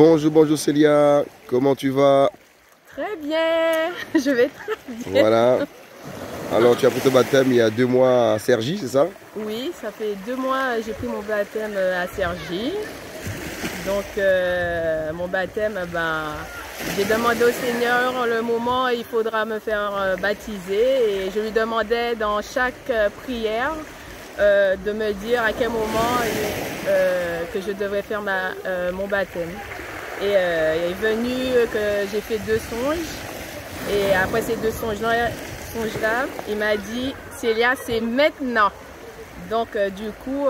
Bonjour, bonjour Célia, comment tu vas? Très bien, je vais très bien. Voilà. Alors tu as pris ton baptême il y a 2 mois à Cergy, c'est ça? Oui, ça fait 2 mois que j'ai pris mon baptême à Cergy. Donc mon baptême, j'ai demandé au Seigneur le moment où il faudra me faire baptiser et je lui demandais dans chaque prière de me dire à quel moment que je devrais faire mon baptême. Et il est venu que j'ai fait 2 songes et après ces 2 songes-là, il m'a dit Célia, c'est maintenant. Donc du coup,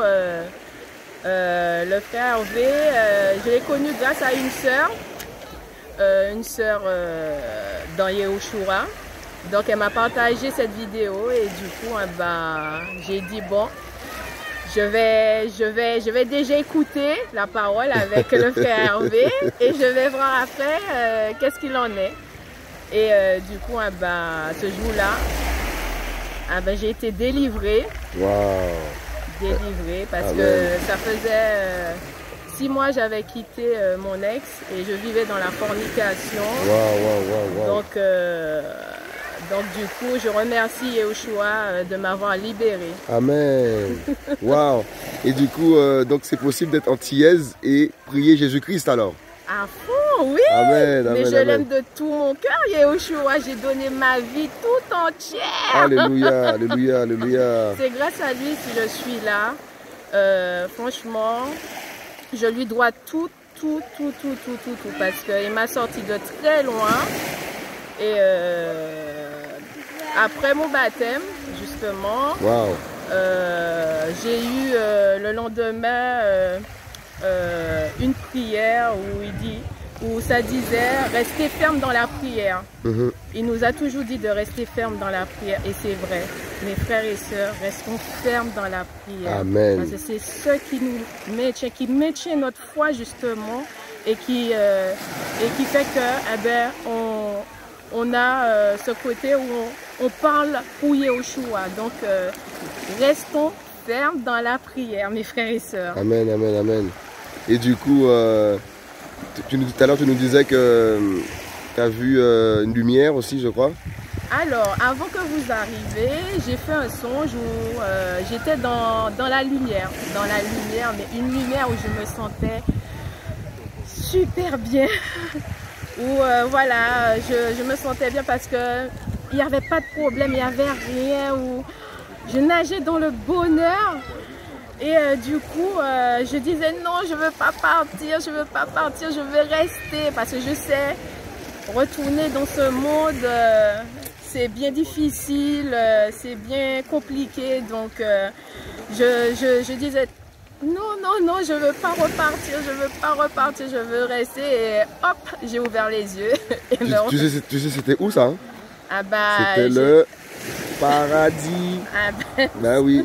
le frère Hervé, je l'ai connu grâce à une sœur dans Yehoshua. Donc elle m'a partagé cette vidéo et du coup, j'ai dit bon, je vais déjà écouter la parole avec le frère Hervé et je vais voir après qu'est-ce qu'il en est. Et du coup, ce jour-là, j'ai été délivrée. Wow. Délivrée parce que ça faisait 6 mois j'avais quitté mon ex et je vivais dans la fornication. Wow. Donc du coup, je remercie Yehoshua de m'avoir libérée. Amen. Wow. Et du coup, donc c'est possible d'être antillaise et prier Jésus-Christ alors? À fond, oui. Amen, mais je l'aime de tout mon cœur, Yehoshua. J'ai donné ma vie tout entière. Alléluia, alléluia, alléluia. C'est grâce à lui si je suis là. Franchement, je lui dois tout parce qu'il m'a sorti de très loin. Et après mon baptême, justement, j'ai eu le lendemain une prière où ça disait rester ferme dans la prière. Il nous a toujours dit de rester ferme dans la prière et c'est vrai. Mes frères et sœurs, restons fermes dans la prière. Amen. Parce que c'est ce qui nous maintient, qui maintient notre foi justement et qui fait que on a ce côté où on parle pour Yehoshua. Donc restons fermes dans la prière, mes frères et sœurs. Amen, amen, amen. Et du coup, tout à l'heure tu nous disais que tu as vu une lumière aussi, je crois. Alors, avant que vous arriviez, j'ai fait un songe où j'étais dans la lumière. Dans la lumière, mais une lumière où je me sentais super bien. Où voilà, je me sentais bien parce que il n'y avait pas de problème, il n'y avait rien. Où je nageais dans le bonheur. Et du coup, je disais non, je ne veux pas partir, je veux rester parce que je sais, retourner dans ce monde, c'est bien difficile, c'est bien compliqué. Donc, je disais non, je ne veux pas repartir, je veux rester. Et hop, j'ai ouvert les yeux. Et tu sais c'était où ça, hein? C'était le paradis. Ben oui.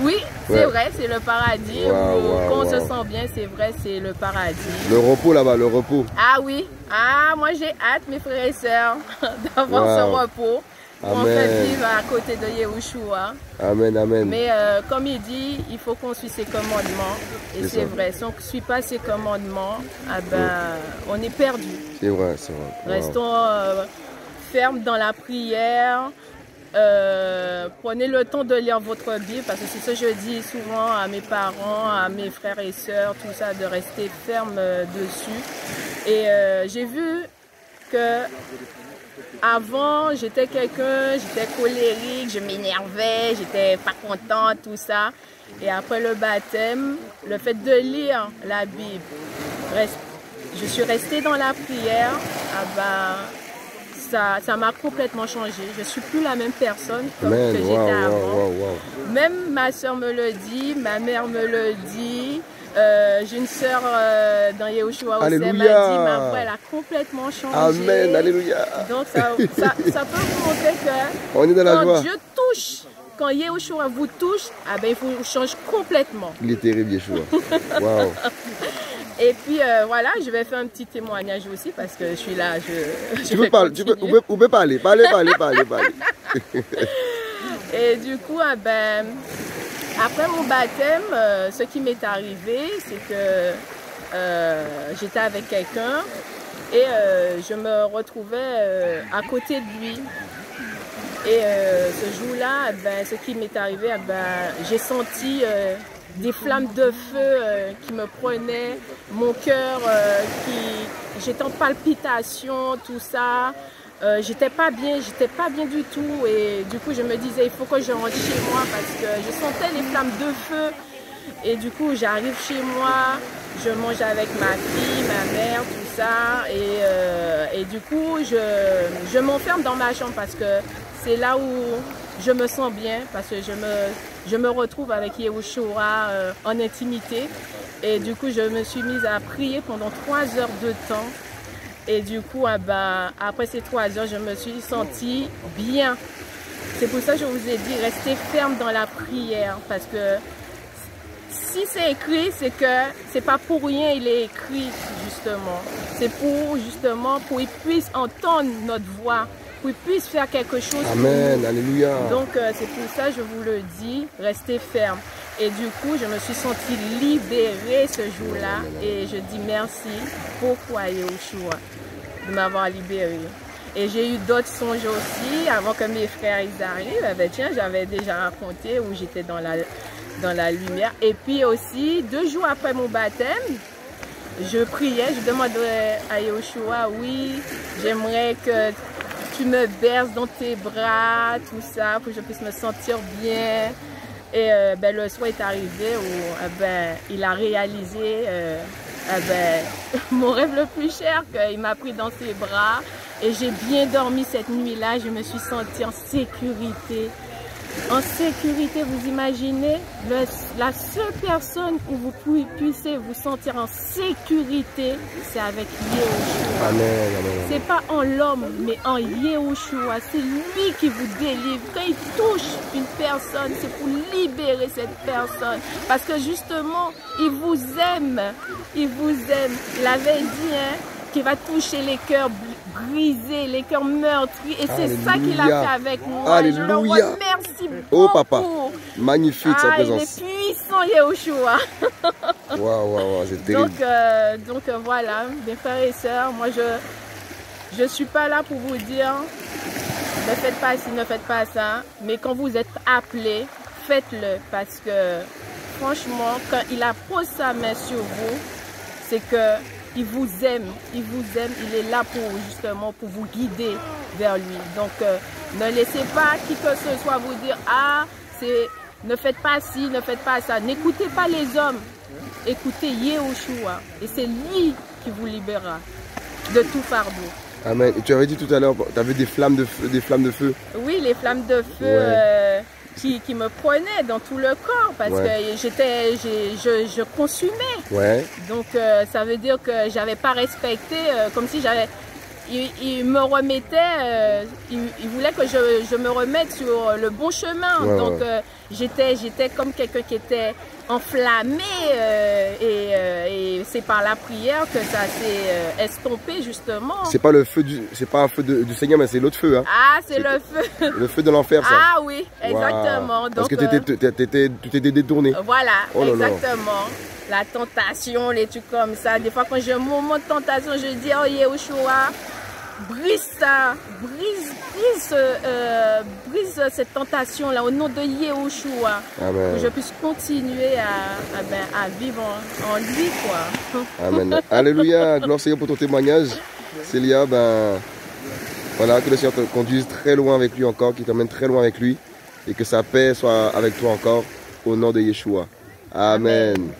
Oui, c'est vrai, c'est le paradis. Quand on se sent bien, c'est vrai, c'est le paradis. Le repos là-bas, le repos. Ah oui, moi j'ai hâte, mes frères et sœurs, d'avoir ce repos. On fait vivre à côté de Yehoshua. Amen, amen. Mais comme il dit, il faut qu'on suive ses commandements. Et c'est vrai, si on ne suit pas ses commandements, on est perdu. C'est vrai, c'est vrai. Restons fermes dans la prière. Prenez le temps de lire votre Bible parce que c'est ce que je dis souvent à mes parents, à mes frères et sœurs, tout ça, de rester ferme dessus. Et j'ai vu que avant j'étais j'étais colérique, je m'énervais, j'étais pas contente, tout ça. Et après le baptême, le fait de lire la Bible, je suis restée dans la prière, ça m'a complètement changé. Je ne suis plus la même personne que j'étais avant. Même ma soeur me le dit, ma mère me le dit. J'ai une soeur dans Yehoshua aussi, elle m'a dit, ma voix elle a complètement changé. Amen, alléluia. Donc ça peut vous montrer que on est dans la joie. Dieu touche, quand Yehoshua vous touche, il vous change complètement. Il est terrible, Yeshua. Wow. Et puis voilà, je vais faire un petit témoignage aussi parce que je suis là. Tu peux parler, vous pouvez parler. Et du coup, après mon baptême, ce qui m'est arrivé, c'est que j'étais avec quelqu'un et je me retrouvais à côté de lui. Et ce jour-là, ben, ce qui m'est arrivé, ben, j'ai senti des flammes de feu qui me prenaient, mon cœur j'étais en palpitation, tout ça. J'étais pas bien du tout et du coup je me disais il faut que je rentre chez moi parce que je sentais les flammes de feu et du coup j'arrive chez moi, je mange avec ma fille, ma mère, tout ça et du coup je m'enferme dans ma chambre parce que c'est là où je me sens bien parce que je me retrouve avec Yahushua en intimité et du coup je me suis mise à prier pendant 3 heures de temps. Et du coup, après ces 3 heures, je me suis sentie bien. C'est pour ça que je vous ai dit, restez ferme dans la prière. Parce que si c'est écrit, c'est que c'est pas pour rien il est écrit, justement. C'est pour, justement, pour qu'ils puissent entendre notre voix, pour qu'ils puissent faire quelque chose. Amen, alléluia. Donc, c'est pour ça que je vous le dis, restez ferme. Et du coup, je me suis sentie libérée ce jour-là. Et je dis merci beaucoup à Yahushua de m'avoir libérée. Et j'ai eu d'autres songes aussi, avant que mes frères ils arrivent. Eh ben, tiens, j'avais déjà raconté où j'étais dans la lumière. Et puis aussi, 2 jours après mon baptême, je priais, je demandais à Yahushua, oui, j'aimerais que tu me berces dans tes bras, tout ça, pour que je puisse me sentir bien. Et ben, le soir est arrivé où ben, il a réalisé ben, mon rêve le plus cher, qu'il m'a pris dans ses bras. Et j'ai bien dormi cette nuit-là, je me suis sentie en sécurité. En sécurité, vous imaginez, la seule personne où vous puissiez vous sentir en sécurité, c'est avec Yahushua. Amen, amen. C'est pas en l'homme, mais en Yahushua. C'est lui qui vous délivre. Quand il touche une personne, c'est pour libérer cette personne. Parce que justement, il vous aime. Il vous aime. Il avait dit, hein, qu'il va toucher les cœurs brisés, les cœurs meurtris. Et c'est ça qu'il a fait avec moi. Alléluia. Je le remercie beaucoup. Oh papa, magnifique sa présence. Il est puissant, Yahushua. Waouh, c'est terrible. Donc voilà, mes frères et sœurs, moi je suis pas là pour vous dire ne faites pas ci, ne faites pas ça. Mais quand vous êtes appelés, faites-le. Parce que franchement, quand il a posé sa main sur vous, c'est que il vous aime, il est là pour justement pour vous guider vers lui. Donc ne laissez pas qui que ce soit vous dire ah ne faites pas ci, ne faites pas ça. N'écoutez pas les hommes, écoutez Yahushua et c'est lui qui vous libérera de tout fardeau. Amen. Et tu avais dit tout à l'heure, tu avais des flammes de feu. Oui, les flammes de feu. Ouais. Qui me prenaient dans tout le corps parce que je consumais. Ouais. Donc ça veut dire que j'avais pas respecté, comme si j'avais. Il me remettait, il voulait que je me remette sur le bon chemin. Donc j'étais comme quelqu'un qui était enflammé et c'est par la prière que ça s'est estompé justement. C'est pas le feu c'est pas un feu du Seigneur, mais c'est l'autre feu. Hein. Ah, c'est le feu. Le feu de l'enfer, ça. Ah oui, exactement. Donc, parce que tu t'étais détourné. Voilà, exactement. La tentation, les trucs comme ça. Des fois, quand j'ai un moment de tentation, je dis, oh Yahushua, brise ça, brise cette tentation-là au nom de Yahushua. Amen. Que je puisse continuer à vivre en lui, quoi. Amen. Alléluia, gloire Seigneur pour ton témoignage. Célia, voilà, que le Seigneur te conduise très loin avec lui encore, qu'il t'emmène très loin avec lui et que sa paix soit avec toi encore au nom de Yeshua. Amen.